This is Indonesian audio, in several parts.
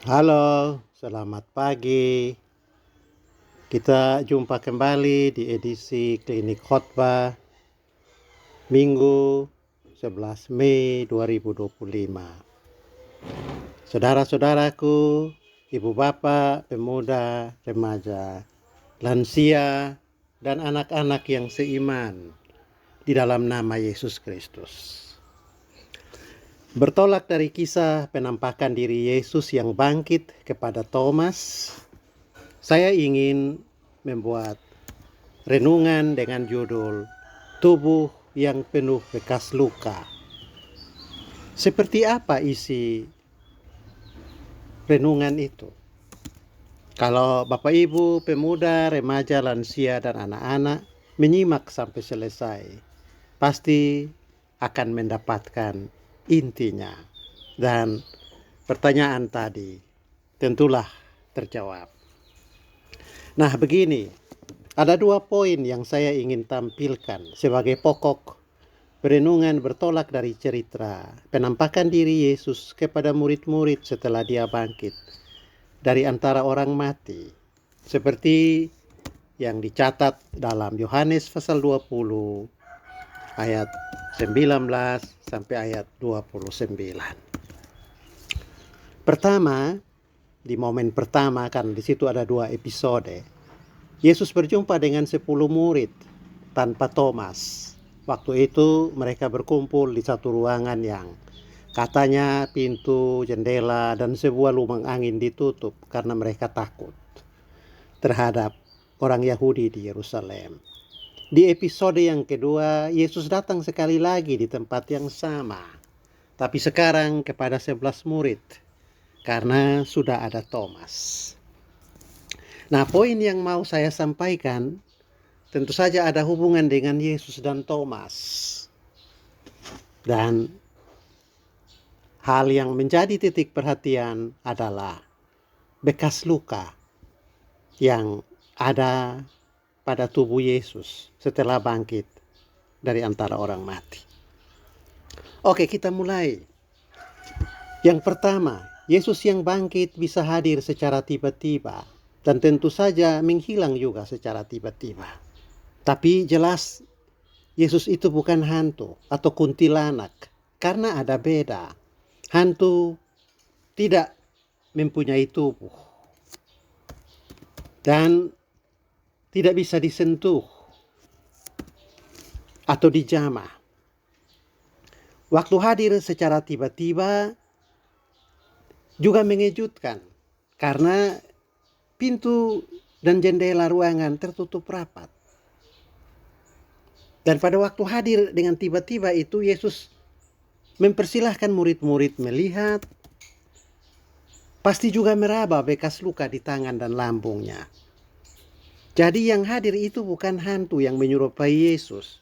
Halo, selamat pagi. Kita jumpa kembali di edisi Klinik Khotbah Minggu 11 Mei 2025. Saudara-saudaraku, ibu bapak, pemuda, remaja, lansia, dan anak-anak yang seiman di dalam nama Yesus Kristus. Bertolak dari kisah penampakan diri Yesus yang bangkit kepada Thomas, saya ingin membuat renungan dengan judul Tubuh yang Penuh Bekas Luka. Seperti apa isi renungan itu? Kalau Bapak Ibu, pemuda, remaja, lansia, dan anak-anak menyimak sampai selesai, pasti akan mendapatkan intinya. Dan pertanyaan tadi tentulah terjawab. Nah, begini, ada 2 poin yang saya ingin tampilkan sebagai pokok renungan bertolak dari cerita penampakan diri Yesus kepada murid-murid setelah dia bangkit dari antara orang mati, seperti yang dicatat dalam Yohanes pasal 20 ayat 19 sampai ayat 29. Pertama, di momen pertama kan di situ ada 2 episode. Yesus berjumpa dengan 10 murid tanpa Thomas. Waktu itu mereka berkumpul di satu ruangan yang katanya pintu, jendela, dan sebuah lubang angin ditutup karena mereka takut terhadap orang Yahudi di Yerusalem. Di episode yang kedua, Yesus datang sekali lagi di tempat yang sama, tapi sekarang kepada 11 murid karena sudah ada Thomas. Nah, poin yang mau saya sampaikan tentu saja ada hubungan dengan Yesus dan Thomas. Dan hal yang menjadi titik perhatian adalah bekas luka yang ada pada tubuh Yesus setelah bangkit dari antara orang mati. Oke, kita mulai. Yang pertama, Yesus yang bangkit bisa hadir secara tiba-tiba dan tentu saja menghilang juga secara tiba-tiba. Tapi jelas Yesus itu bukan hantu atau kuntilanak, karena ada beda. Hantu tidak mempunyai tubuh dan tidak bisa disentuh atau dijamah. Waktu hadir secara tiba-tiba juga mengejutkan karena pintu dan jendela ruangan tertutup rapat. Dan pada waktu hadir dengan tiba-tiba itu Yesus mempersilahkan murid-murid melihat, pasti juga meraba bekas luka di tangan dan lambungnya. Jadi yang hadir itu bukan hantu yang menyerupai Yesus.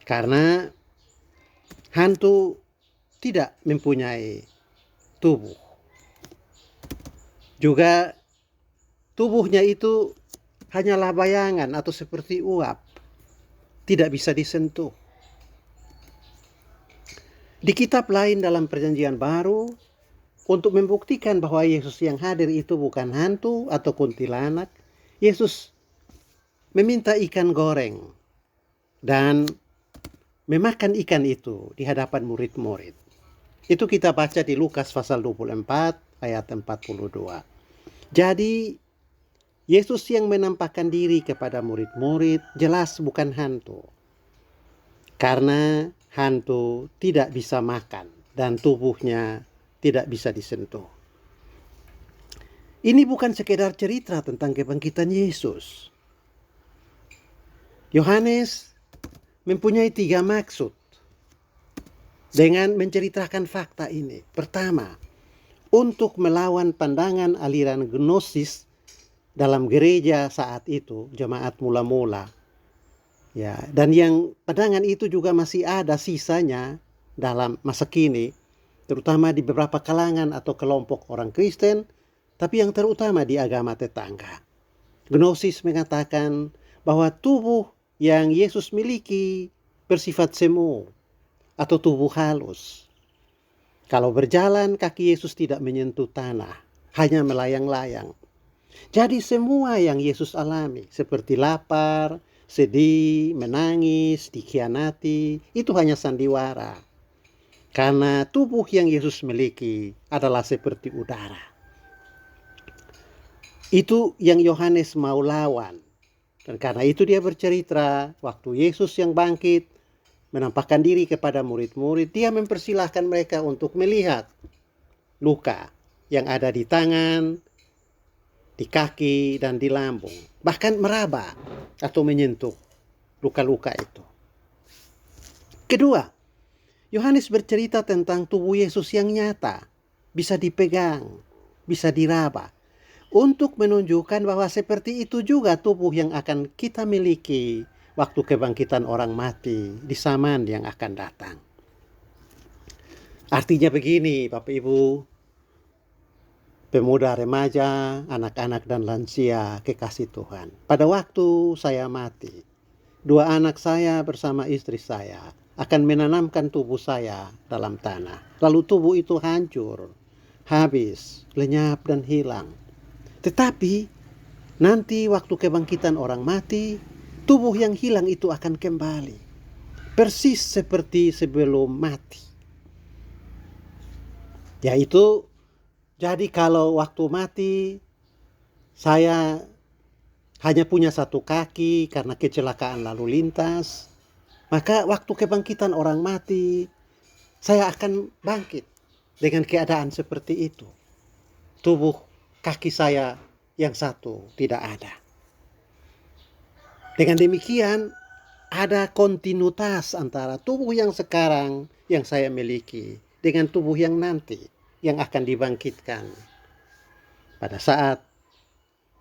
Karena hantu tidak mempunyai tubuh. Juga tubuhnya itu hanyalah bayangan atau seperti uap. Tidak bisa disentuh. Di kitab lain dalam Perjanjian Baru, untuk membuktikan bahwa Yesus yang hadir itu bukan hantu atau kuntilanak, Yesus meminta ikan goreng dan memakan ikan itu di hadapan murid-murid. Itu kita baca di Lukas pasal 24 ayat 42. Jadi Yesus yang menampakkan diri kepada murid-murid jelas bukan hantu. Karena hantu tidak bisa makan dan tubuhnya tidak bisa disentuh. Ini bukan sekedar cerita tentang kebangkitan Yesus. Yohanes mempunyai 3 maksud dengan menceritakan fakta ini. Pertama, untuk melawan pandangan aliran gnosis dalam gereja saat itu, jemaat mula-mula. Ya, dan yang pandangan itu juga masih ada sisanya dalam masa kini, terutama di beberapa kalangan atau kelompok orang Kristen, tapi yang terutama di agama tetangga. Gnosis mengatakan bahwa tubuh yang Yesus miliki bersifat semu atau tubuh halus. Kalau berjalan, kaki Yesus tidak menyentuh tanah, hanya melayang-layang. Jadi semua yang Yesus alami, seperti lapar, sedih, menangis, dikhianati, itu hanya sandiwara. Karena tubuh yang Yesus miliki adalah seperti udara. Itu yang Yohanes mau lawan. Dan karena itu dia bercerita, waktu Yesus yang bangkit, menampakkan diri kepada murid-murid, dia mempersilahkan mereka untuk melihat luka yang ada di tangan, di kaki, dan di lambung. Bahkan meraba atau menyentuh luka-luka itu. Kedua, Yohanes bercerita tentang tubuh Yesus yang nyata, bisa dipegang, bisa diraba, untuk menunjukkan bahwa seperti itu juga tubuh yang akan kita miliki waktu kebangkitan orang mati di zaman yang akan datang. Artinya begini, Bapak Ibu, pemuda, remaja, anak-anak dan lansia kekasih Tuhan. Pada waktu saya mati, 2 anak saya bersama istri saya akan menanamkan tubuh saya dalam tanah. Lalu tubuh itu hancur, habis, lenyap dan hilang. Tetapi nanti waktu kebangkitan orang mati, tubuh yang hilang itu akan kembali. Persis seperti sebelum mati. Yaitu, jadi kalau waktu mati, saya hanya punya 1 kaki karena kecelakaan lalu lintas, maka waktu kebangkitan orang mati, saya akan bangkit dengan keadaan seperti itu. Tubuh kaki saya yang 1 tidak ada. Dengan demikian, ada kontinuitas antara tubuh yang sekarang yang saya miliki dengan tubuh yang nanti yang akan dibangkitkan pada saat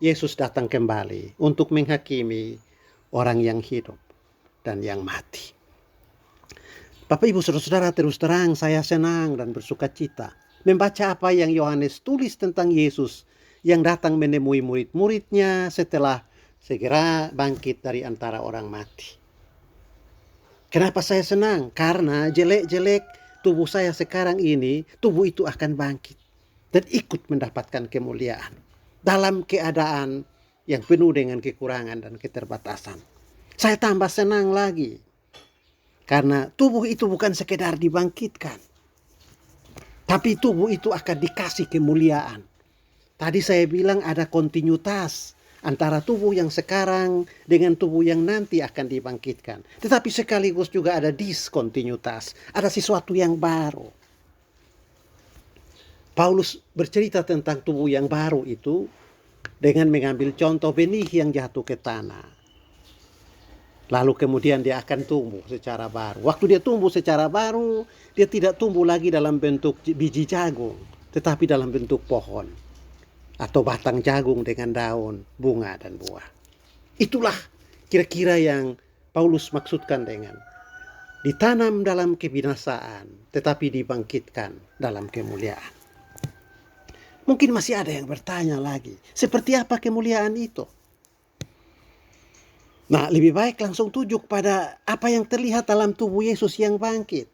Yesus datang kembali untuk menghakimi orang yang hidup dan yang mati. Bapak Ibu Saudara-saudara, terus terang saya senang dan bersuka cita membaca apa yang Yohanes tulis tentang Yesus yang datang menemui murid-muridnya setelah segera bangkit dari antara orang mati. Kenapa saya senang? Karena jelek-jelek tubuh saya sekarang ini, tubuh itu akan bangkit dan ikut mendapatkan kemuliaan dalam keadaan yang penuh dengan kekurangan dan keterbatasan. Saya tambah senang lagi karena tubuh itu bukan sekedar dibangkitkan, tapi tubuh itu akan dikasih kemuliaan. Tadi saya bilang ada kontinuitas antara tubuh yang sekarang dengan tubuh yang nanti akan dibangkitkan. Tetapi sekaligus juga ada diskontinuitas, ada sesuatu yang baru. Paulus bercerita tentang tubuh yang baru itu dengan mengambil contoh benih yang jatuh ke tanah. Lalu kemudian dia akan tumbuh secara baru. Waktu dia tumbuh secara baru, dia tidak tumbuh lagi dalam bentuk biji jagung, tetapi dalam bentuk pohon atau batang jagung dengan daun, bunga, dan buah. Itulah kira-kira yang Paulus maksudkan dengan ditanam dalam kebinasaan, tetapi dibangkitkan dalam kemuliaan. Mungkin masih ada yang bertanya lagi, seperti apa kemuliaan itu? Nah, lebih baik langsung tujuk pada apa yang terlihat dalam tubuh Yesus yang bangkit.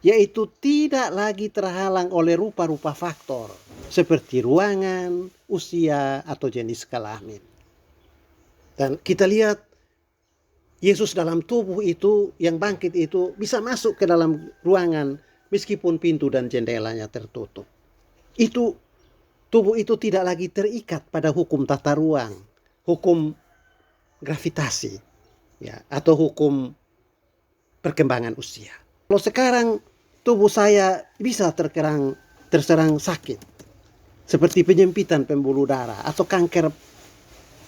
Yaitu tidak lagi terhalang oleh rupa-rupa faktor seperti ruangan, usia, atau jenis kelamin. Dan kita lihat Yesus dalam tubuh itu yang bangkit itu bisa masuk ke dalam ruangan meskipun pintu dan jendelanya tertutup. Itu tubuh itu tidak lagi terikat pada hukum tata ruang, hukum gravitasi, ya, atau hukum perkembangan usia. Kalau sekarang tubuh saya bisa terserang sakit, seperti penyempitan pembuluh darah atau kanker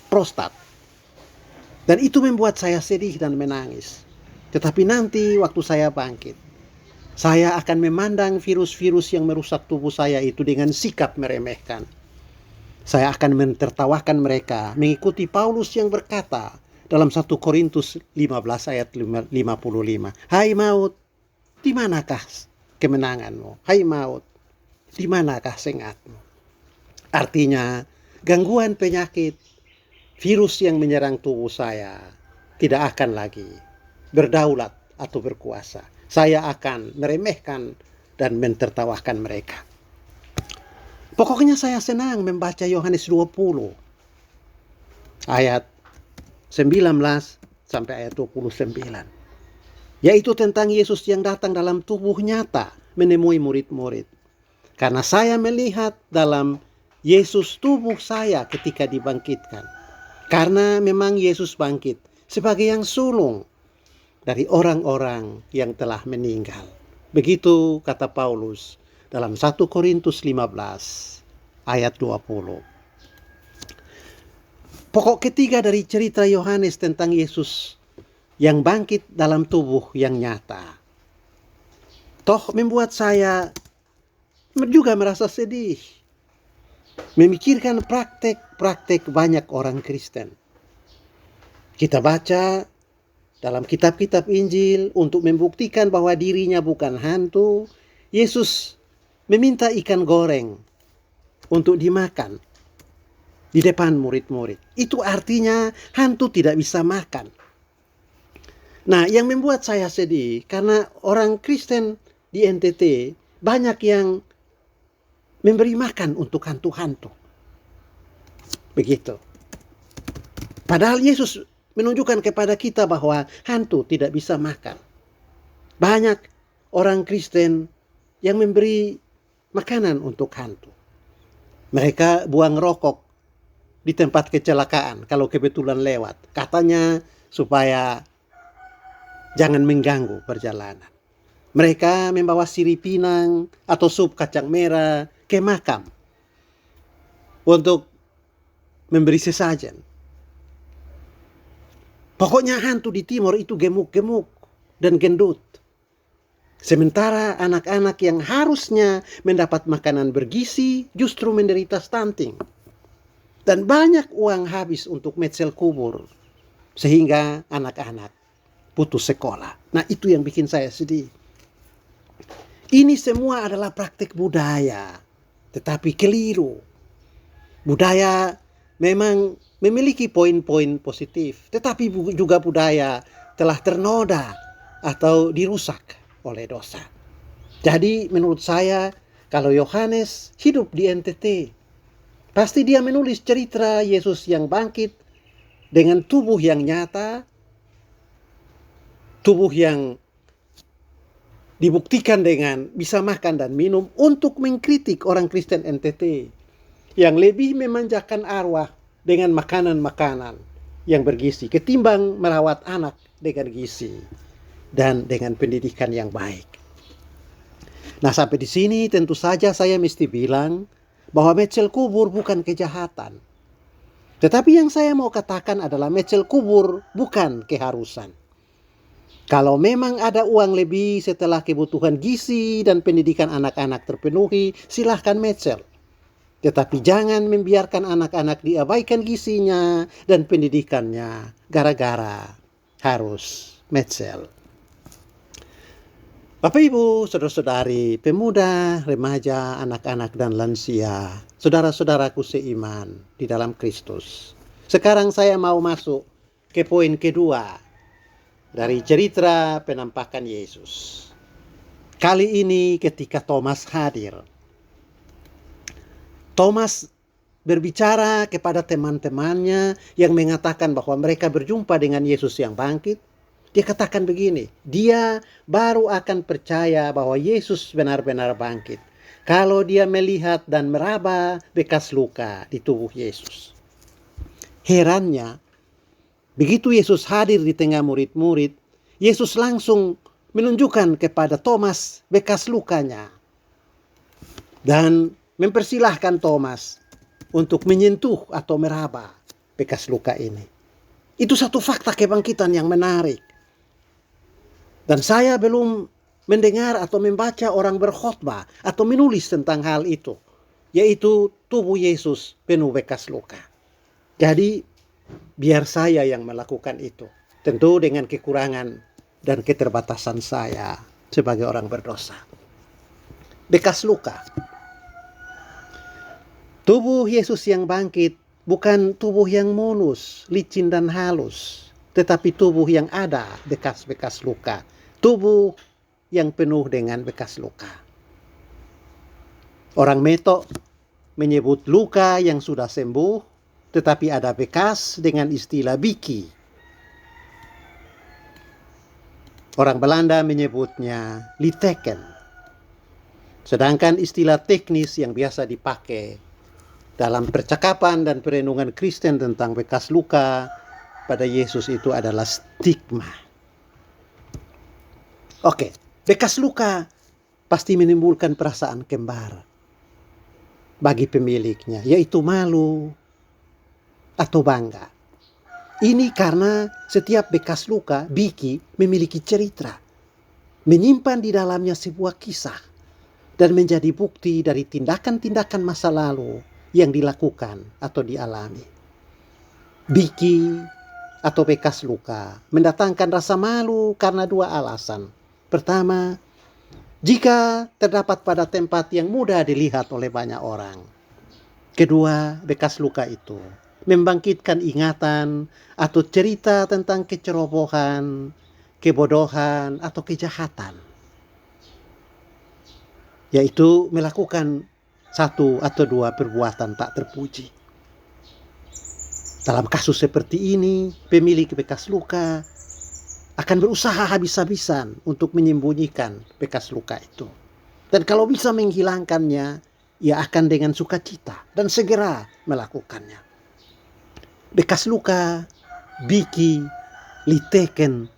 prostat. Dan itu membuat saya sedih dan menangis. Tetapi nanti waktu saya bangkit, saya akan memandang virus-virus yang merusak tubuh saya itu dengan sikap meremehkan. Saya akan mentertawakan mereka, mengikuti Paulus yang berkata dalam 1 Korintus 15 ayat 55. Hai maut, di manakah kemenanganmu? Hai maut, di manakah sengatmu? Artinya, gangguan penyakit, virus yang menyerang tubuh saya tidak akan lagi berdaulat atau berkuasa. Saya akan meremehkan dan mentertawakan mereka. Pokoknya saya senang membaca Yohanes 20 ayat 19 sampai ayat 29. Yaitu tentang Yesus yang datang dalam tubuh nyata menemui murid-murid. Karena saya melihat dalam Yesus tubuh saya ketika dibangkitkan. Karena memang Yesus bangkit sebagai yang sulung dari orang-orang yang telah meninggal. Begitu kata Paulus dalam 1 Korintus 15 ayat 20. Pokok ketiga dari cerita Yohanes tentang Yesus yang bangkit dalam tubuh yang nyata. Toh membuat saya juga merasa sedih. Memikirkan praktek-praktek banyak orang Kristen. Kita baca dalam kitab-kitab Injil untuk membuktikan bahwa dirinya bukan hantu. Yesus meminta ikan goreng untuk dimakan di depan murid-murid. Itu artinya hantu tidak bisa makan. Nah, yang membuat saya sedih karena orang Kristen di NTT banyak yang memberi makan untuk hantu-hantu. Begitu. Padahal Yesus menunjukkan kepada kita bahwa hantu tidak bisa makan. Banyak orang Kristen yang memberi makanan untuk hantu. Mereka buang rokok di tempat kecelakaan kalau kebetulan lewat. Katanya supaya jangan mengganggu perjalanan. Mereka membawa sirip pinang atau sup kacang merah ke makam untuk memberi sesajen. Pokoknya hantu di timur itu gemuk-gemuk dan gendut. Sementara anak-anak yang harusnya mendapat makanan bergizi justru menderita stunting. Dan banyak uang habis untuk metsel kubur. Sehingga anak-anak putus sekolah. Nah, itu yang bikin saya sedih. Ini semua adalah praktik budaya, tetapi keliru. Budaya memang memiliki poin-poin positif, tetapi juga budaya telah ternoda atau dirusak oleh dosa. Jadi menurut saya, kalau Yohanes hidup di NTT, pasti dia menulis cerita Yesus yang bangkit dengan tubuh yang nyata, tubuh yang dibuktikan dengan bisa makan dan minum untuk mengkritik orang Kristen NTT yang lebih memanjakan arwah dengan makanan-makanan yang bergizi ketimbang merawat anak dengan gizi dan dengan pendidikan yang baik. Nah, sampai di sini tentu saja saya mesti bilang bahwa metsel kubur bukan kejahatan. Tetapi yang saya mau katakan adalah metsel kubur bukan keharusan. Kalau memang ada uang lebih setelah kebutuhan gizi dan pendidikan anak-anak terpenuhi, silahkan metsel. Tetapi jangan membiarkan anak-anak diabaikan gizinya dan pendidikannya gara-gara harus metsel. Bapak Ibu, saudara-saudari, pemuda, remaja, anak-anak dan lansia, saudara-saudaraku seiman di dalam Kristus. Sekarang saya mau masuk ke poin kedua dari cerita penampakan Yesus. Kali ini ketika Thomas hadir. Thomas berbicara kepada teman-temannya yang mengatakan bahwa mereka berjumpa dengan Yesus yang bangkit. Dia katakan begini, dia baru akan percaya bahwa Yesus benar-benar bangkit kalau dia melihat dan meraba bekas luka di tubuh Yesus. Herannya, begitu Yesus hadir di tengah murid-murid, Yesus langsung menunjukkan kepada Thomas bekas lukanya dan mempersilahkan Thomas untuk menyentuh atau meraba bekas luka ini. Itu satu fakta kebangkitan yang menarik. Dan saya belum mendengar atau membaca orang berkhotbah atau menulis tentang hal itu, yaitu tubuh Yesus penuh bekas luka. Jadi biar saya yang melakukan itu, tentu dengan kekurangan dan keterbatasan saya sebagai orang berdosa. Bekas luka. Tubuh Yesus yang bangkit bukan tubuh yang mulus, licin dan halus, tetapi tubuh yang ada bekas-bekas luka. Tubuh yang penuh dengan bekas luka. Orang Meto menyebut luka yang sudah sembuh, tetapi ada bekas dengan istilah biki. Orang Belanda menyebutnya liteken. Sedangkan istilah teknis yang biasa dipakai dalam percakapan dan perenungan Kristen tentang bekas luka pada Yesus itu adalah stigma. Oke, bekas luka pasti menimbulkan perasaan kembar bagi pemiliknya, yaitu malu atau bangga. Ini karena setiap bekas luka, biki, memiliki cerita, menyimpan di dalamnya sebuah kisah, dan menjadi bukti dari tindakan-tindakan masa lalu yang dilakukan atau dialami. Biki atau bekas luka mendatangkan rasa malu karena dua alasan. Pertama, jika terdapat pada tempat yang mudah dilihat oleh banyak orang. Kedua, bekas luka itu membangkitkan ingatan atau cerita tentang kecerobohan, kebodohan, atau kejahatan. Yaitu melakukan satu atau dua perbuatan tak terpuji. Dalam kasus seperti ini, pemilik bekas luka akan berusaha habis-habisan untuk menyembunyikan bekas luka itu. Dan kalau bisa menghilangkannya, ia akan dengan sukacita dan segera melakukannya. Bekas luka, biki, liteken,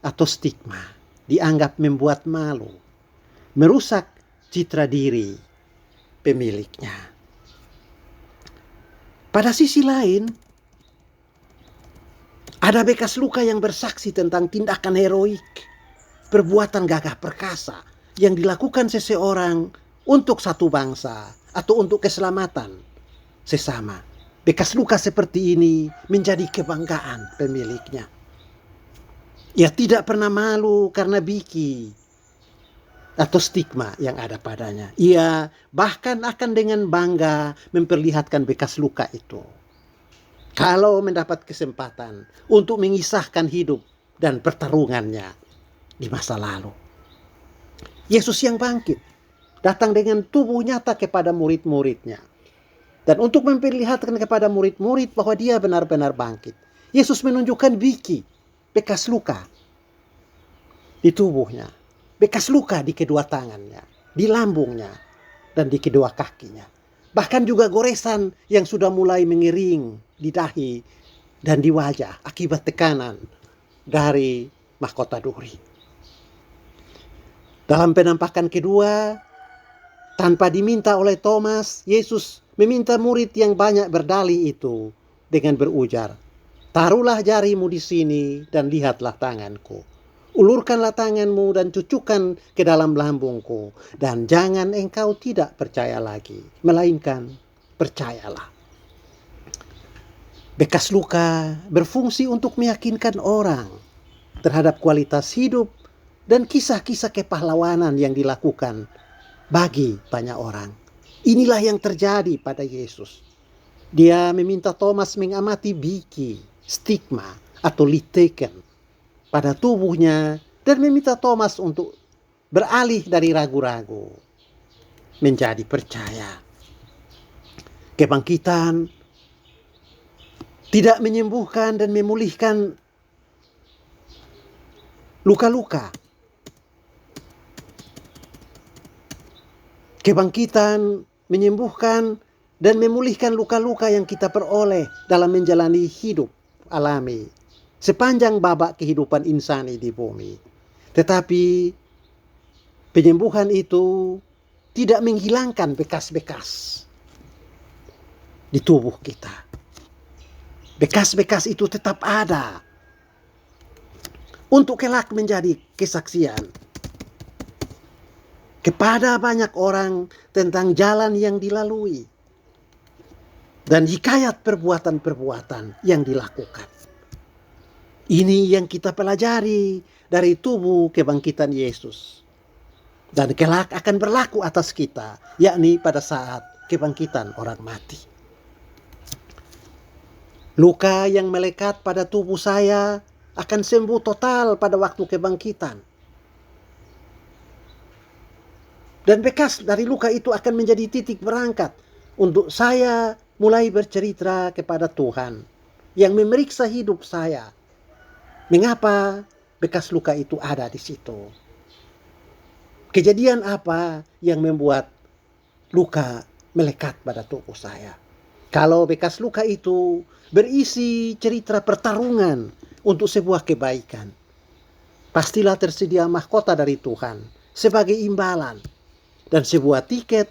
atau stigma dianggap membuat malu, merusak citra diri pemiliknya. Pada sisi lain, ada bekas luka yang bersaksi tentang tindakan heroik, perbuatan gagah perkasa yang dilakukan seseorang untuk satu bangsa atau untuk keselamatan sesama. Bekas luka seperti ini menjadi kebanggaan pemiliknya. Ia tidak pernah malu karena biki atau stigma yang ada padanya. Ia bahkan akan dengan bangga memperlihatkan bekas luka itu. Kalau mendapat kesempatan untuk mengisahkan hidup dan pertarungannya di masa lalu. Yesus yang bangkit datang dengan tubuh nyata kepada murid-muridnya. Dan untuk memperlihatkan kepada murid-murid bahwa dia benar-benar bangkit, Yesus menunjukkan biki, bekas luka di tubuhnya, bekas luka di kedua tangannya, di lambungnya, dan di kedua kakinya. Bahkan juga goresan yang sudah mulai mengering di dahi dan di wajah akibat tekanan dari mahkota duri. Dalam penampakan kedua, tanpa diminta oleh Thomas, Yesus meminta murid yang banyak berdalih itu dengan berujar, "Taruhlah jarimu di sini dan lihatlah tanganku. Ulurkanlah tanganmu dan cucukkan ke dalam lambungku. Dan jangan engkau tidak percaya lagi, melainkan percayalah." Bekas luka berfungsi untuk meyakinkan orang terhadap kualitas hidup dan kisah-kisah kepahlawanan yang dilakukan bagi banyak orang. Inilah yang terjadi pada Yesus. Dia meminta Thomas mengamati biki, stigma, atau liteken pada tubuhnya dan meminta Thomas untuk beralih dari ragu-ragu menjadi percaya. Kebangkitan tidak menyembuhkan dan memulihkan luka-luka. Kebangkitan menyembuhkan dan memulihkan luka-luka yang kita peroleh dalam menjalani hidup alami sepanjang babak kehidupan insani di bumi. Tetapi penyembuhan itu tidak menghilangkan bekas-bekas di tubuh kita. Bekas-bekas itu tetap ada untuk kelak menjadi kesaksian kepada banyak orang tentang jalan yang dilalui dan hikayat perbuatan-perbuatan yang dilakukan. Ini yang kita pelajari dari tubuh kebangkitan Yesus. Dan kelak akan berlaku atas kita, yakni pada saat kebangkitan orang mati. Luka yang melekat pada tubuh saya akan sembuh total pada waktu kebangkitan. Dan bekas dari luka itu akan menjadi titik berangkat untuk saya mulai bercerita kepada Tuhan yang memeriksa hidup saya. Mengapa bekas luka itu ada di situ? Kejadian apa yang membuat luka melekat pada tubuh saya? Kalau bekas luka itu berisi cerita pertarungan untuk sebuah kebaikan, pastilah tersedia mahkota dari Tuhan sebagai imbalan dan sebuah tiket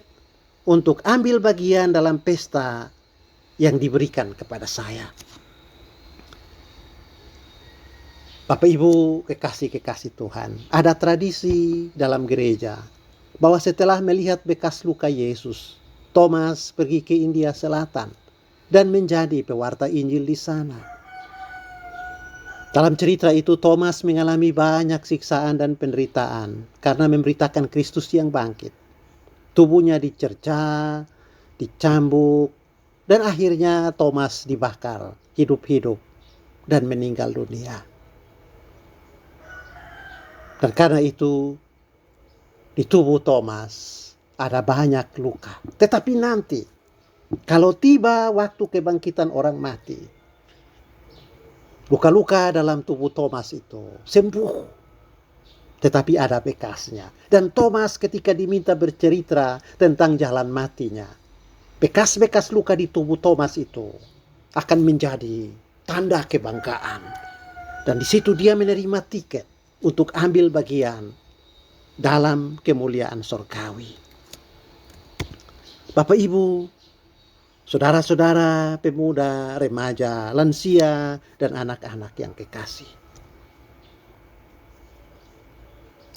untuk ambil bagian dalam pesta yang diberikan kepada saya. Bapak Ibu kekasih-kekasih Tuhan, ada tradisi dalam gereja bahwa setelah melihat bekas luka Yesus, Thomas pergi ke India Selatan dan menjadi pewarta Injil di sana. Dalam cerita itu Thomas mengalami banyak siksaan dan penderitaan karena memberitakan Kristus yang bangkit. Tubuhnya dicerca, dicambuk, dan akhirnya Thomas dibakar hidup-hidup dan meninggal dunia. Dan karena itu di tubuh Thomas ada banyak luka. Tetapi nanti kalau tiba waktu kebangkitan orang mati, luka-luka dalam tubuh Thomas itu sembuh. Tetapi ada bekasnya. Dan Thomas ketika diminta bercerita tentang jalan matinya, bekas-bekas luka di tubuh Thomas itu akan menjadi tanda kebanggaan. Dan di situ dia menerima tiket untuk ambil bagian dalam kemuliaan surgawi. Bapak Ibu, saudara-saudara, pemuda, remaja, lansia, dan anak-anak yang kekasih.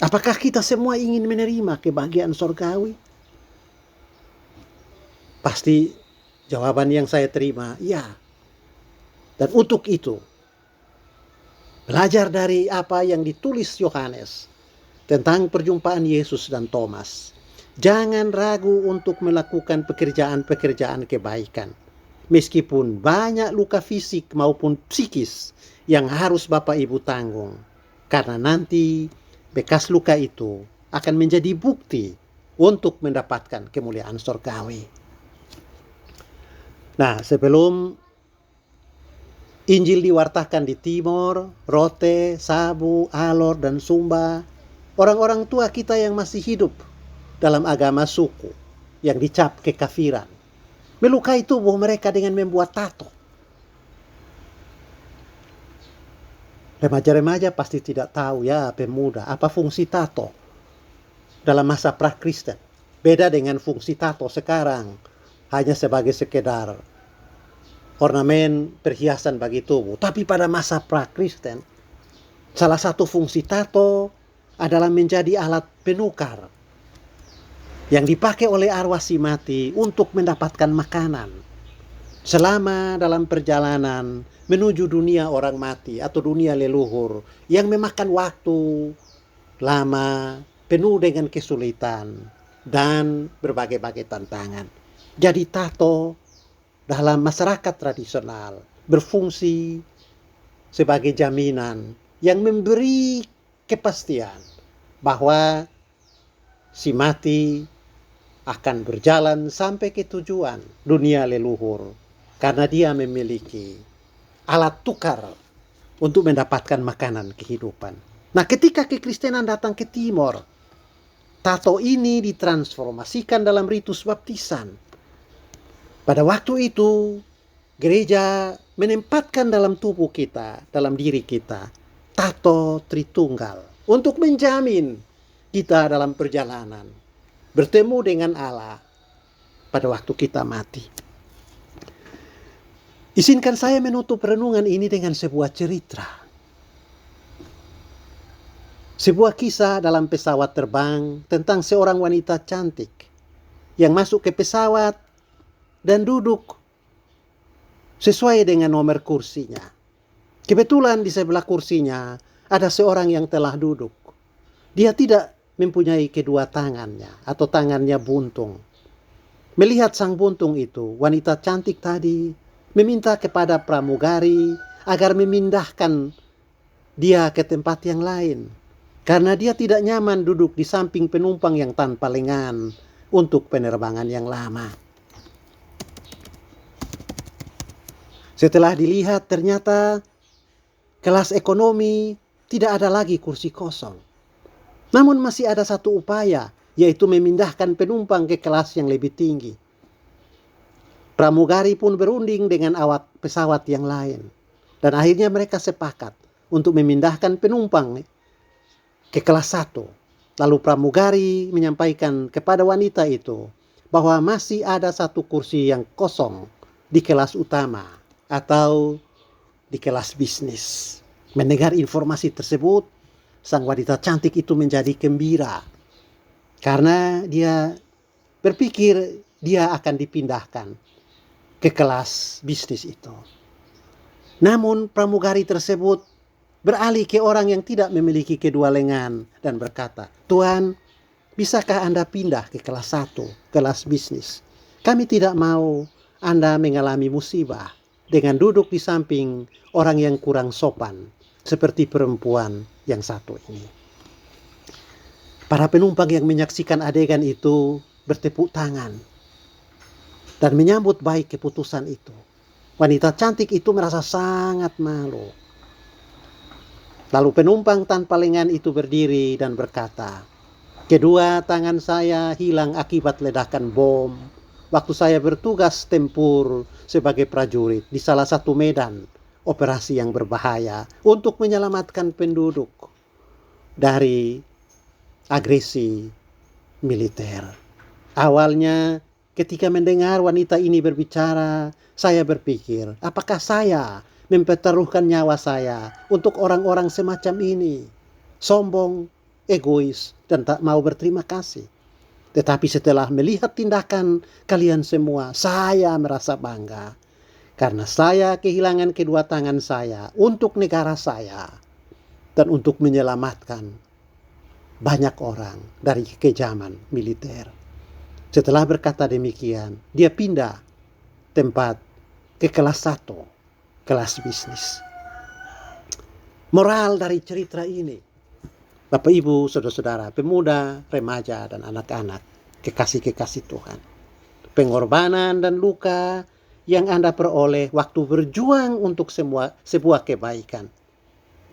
Apakah kita semua ingin menerima kebahagiaan surgawi? Pasti jawaban yang saya terima, ya. Dan untuk itu, belajar dari apa yang ditulis Yohanes tentang perjumpaan Yesus dan Thomas. Jangan ragu untuk melakukan pekerjaan-pekerjaan kebaikan. Meskipun banyak luka fisik maupun psikis yang harus Bapak Ibu tanggung. Karena nanti bekas luka itu akan menjadi bukti untuk mendapatkan kemuliaan surgawi. Nah, sebelum Injil diwartakan di Timor, Rote, Sabu, Alor, dan Sumba, orang-orang tua kita yang masih hidup dalam agama suku yang dicap kekafiran melukai tubuh mereka dengan membuat tato. Remaja-remaja pasti tidak tahu, ya pemuda, apa fungsi tato dalam masa pra-Kristen. Beda dengan fungsi tato sekarang, hanya sebagai sekedar ornamen perhiasan bagi tubuh. Tapi pada masa pra-Kristen, salah satu fungsi tato adalah menjadi alat penukar yang dipakai oleh arwah si mati untuk mendapatkan makanan selama dalam perjalanan menuju dunia orang mati atau dunia leluhur yang memakan waktu lama, penuh dengan kesulitan dan berbagai-bagai tantangan. Jadi tato dalam masyarakat tradisional berfungsi sebagai jaminan yang memberi kepastian bahwa si mati akan berjalan sampai ke tujuan dunia leluhur karena dia memiliki alat tukar untuk mendapatkan makanan kehidupan. Nah, ketika kekristenan datang ke Timor, tato ini ditransformasikan dalam ritus baptisan. Pada waktu itu, gereja menempatkan dalam tubuh kita, dalam diri kita, tato Tritunggal untuk menjamin kita dalam perjalanan bertemu dengan Allah pada waktu kita mati. Izinkan saya menutup renungan ini dengan sebuah cerita. Sebuah kisah dalam pesawat terbang tentang seorang wanita cantik yang masuk ke pesawat dan duduk sesuai dengan nomor kursinya. Kebetulan di sebelah kursinya ada seorang yang telah duduk. Dia tidak mempunyai kedua tangannya atau tangannya buntung. Melihat sang buntung itu, wanita cantik tadi meminta kepada pramugari agar memindahkan dia ke tempat yang lain. karena dia tidak nyaman duduk di samping penumpang yang tanpa lengan untuk penerbangan yang lama. Setelah dilihat, ternyata kelas ekonomi tidak ada lagi kursi kosong. Namun masih ada satu upaya, yaitu memindahkan penumpang ke kelas yang lebih tinggi. Pramugari pun berunding dengan awak pesawat yang lain. Dan akhirnya mereka sepakat untuk memindahkan penumpang ke kelas 1. Lalu pramugari menyampaikan kepada wanita itu bahwa masih ada satu kursi yang kosong di kelas utama atau di kelas bisnis. Mendengar informasi tersebut, sang wanita cantik itu menjadi gembira karena dia berpikir dia akan dipindahkan ke kelas bisnis itu. Namun pramugari tersebut beralih ke orang yang tidak memiliki kedua lengan dan berkata, "Tuan, bisakah Anda pindah ke kelas 1, kelas bisnis? Kami tidak mau Anda mengalami musibah dengan duduk di samping orang yang kurang sopan seperti perempuan yang satu ini." Para penumpang yang menyaksikan adegan itu bertepuk tangan dan menyambut baik keputusan itu. Wanita cantik itu merasa sangat malu. Lalu penumpang tanpa lengan itu berdiri dan berkata, "Kedua tangan saya hilang akibat ledakan bom waktu saya bertugas tempur sebagai prajurit di salah satu medan operasi yang berbahaya untuk menyelamatkan penduduk dari agresi militer." Awalnya ketika mendengar wanita ini berbicara, saya berpikir, apakah saya mempertaruhkan nyawa saya untuk orang-orang semacam ini? Sombong, egois, dan tak mau berterima kasih. Tetapi setelah melihat tindakan kalian semua, saya merasa bangga. Karena saya kehilangan kedua tangan saya untuk negara saya dan untuk menyelamatkan banyak orang dari kekejaman militer. Setelah berkata demikian, dia pindah tempat ke kelas 1, kelas bisnis. Moral dari cerita ini, Bapak Ibu, saudara-saudara, pemuda, remaja, dan anak-anak, kekasih-kekasih Tuhan. Pengorbanan dan luka yang Anda peroleh waktu berjuang untuk sebuah kebaikan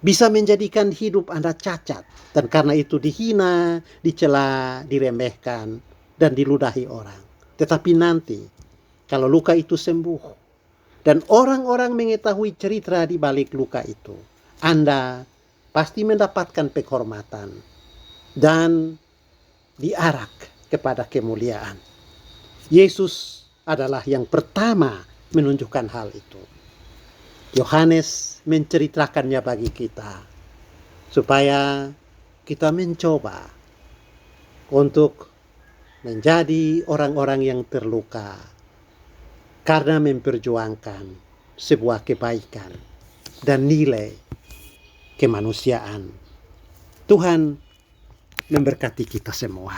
bisa menjadikan hidup Anda cacat, dan karena itu dihina, dicela, diremehkan, dan diludahi orang. Tetapi nanti, kalau luka itu sembuh, dan orang-orang mengetahui cerita di balik luka itu, Anda pasti mendapatkan penghormatan dan diarak kepada kemuliaan. Yesus adalah yang pertama menunjukkan hal itu. Yohanes menceritakannya bagi kita supaya kita mencoba untuk menjadi orang-orang yang terluka karena memperjuangkan sebuah kebaikan dan nilai kemanusiaan. Tuhan memberkati kita semua.